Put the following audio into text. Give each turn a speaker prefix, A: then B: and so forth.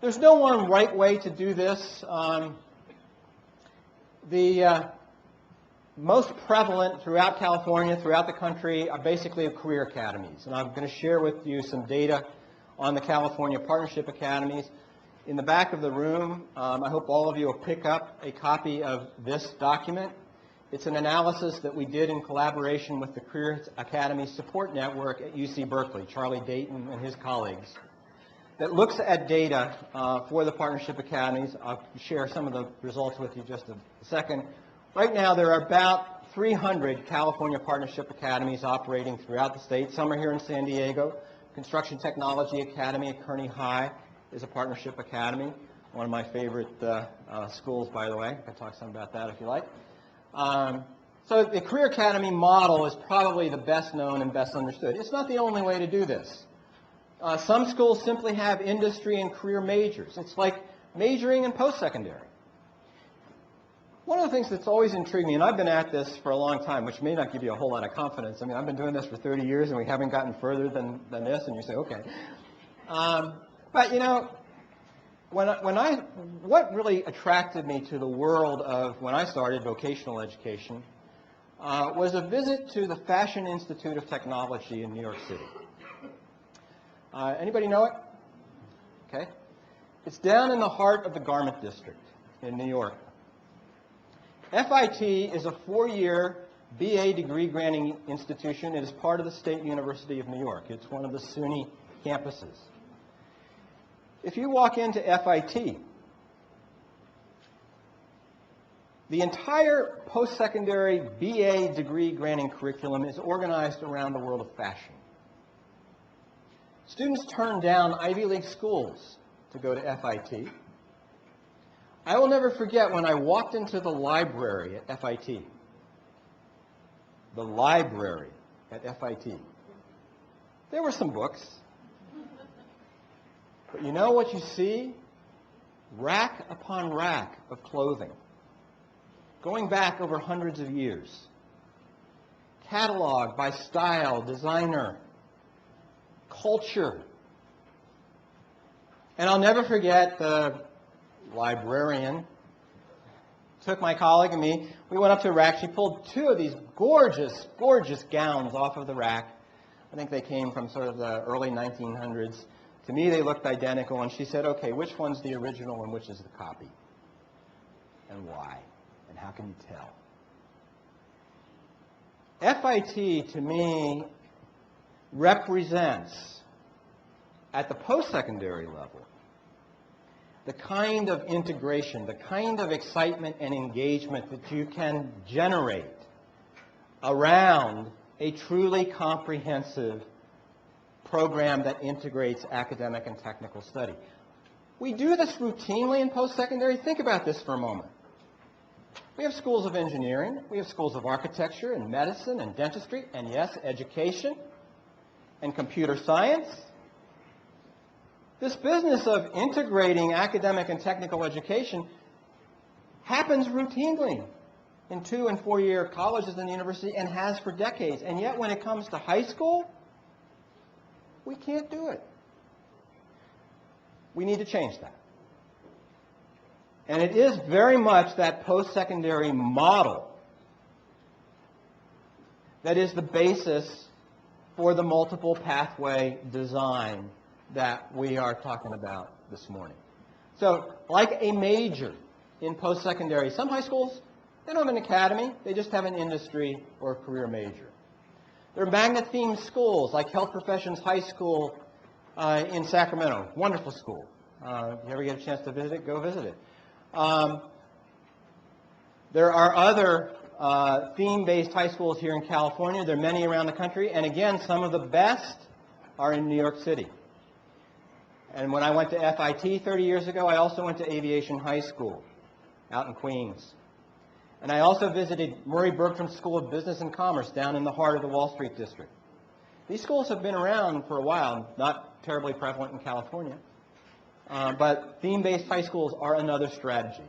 A: There's no one right way to do this. The most prevalent throughout California, throughout the country, are basically career academies. And I'm going to share with you some data on the California Partnership Academies. In the back of the room, I hope all of you will pick up a copy of this document. It's an analysis that we did in collaboration with the Career Academy Support Network at UC Berkeley, Charlie Dayton and his colleagues, that looks at data for the Partnership Academies. I'll share some of the results with you just a second. Right now, there are about 300 California Partnership Academies operating throughout the state. Some are here in San Diego. Construction Technology Academy at Kearney High is a Partnership Academy, one of my favorite schools, by the way. I can talk some about that if you like. So the Career Academy model is probably the best known and best understood. It's not the only way to do this. Some schools simply have industry and career majors. It's like majoring in post-secondary. One of the things that's always intrigued me, and I've been at this for a long time, which may not give you a whole lot of confidence. I mean, I've been doing this for 30 years, and we haven't gotten further than this, and you say, okay. But, you know, what really attracted me to the world of when I started vocational education was a visit to the Fashion Institute of Technology in New York City. Anybody know it? Okay. It's down in the heart of the Garment District in New York. FIT is a 4-year BA degree granting institution. It is part of the State University of New York. It's one of the SUNY campuses. If you walk into FIT, the entire post-secondary BA degree granting curriculum is organized around the world of fashion. Students turn down Ivy League schools to go to FIT. I will never forget when I walked into the library at FIT. The library at FIT. There were some books. But you know what you see? Rack upon rack of clothing, going back over hundreds of years. Catalog by style, designer, culture. And I'll never forget the librarian took my colleague and me. We went up to a rack. She pulled 2 of these gorgeous, gorgeous gowns off of the rack. I think they came from sort of the early 1900s. To me, they looked identical, and she said, okay, which one's the original and which is the copy? And why? And how can you tell? FIT, to me, represents, at the post-secondary level, the kind of integration, the kind of excitement and engagement that you can generate around a truly comprehensive program that integrates academic and technical study. We do this routinely in post-secondary. Think about this for a moment. We have schools of engineering, we have schools of architecture and medicine and dentistry, and yes, education and computer science. This business of integrating academic and technical education happens routinely in 2- and 4-year colleges and universities and has for decades. And yet when it comes to high school, we can't do it. We need to change that. And it is very much that post-secondary model that is the basis for the multiple pathway design that we are talking about this morning. So, like a major in post-secondary, some high schools, they don't have an academy, they just have an industry or a career major. There are magnet-themed schools like Health Professions High School in Sacramento. Wonderful school. If you ever get a chance to visit it, go visit it. There are other theme-based high schools here in California. There are many around the country. And again, some of the best are in New York City. And when I went to FIT 30 years ago, I also went to Aviation High School out in Queens. And I also visited Murray Bergstrom School of Business and Commerce down in the heart of the Wall Street District. These schools have been around for a while, not terribly prevalent in California. But theme-based high schools are another strategy.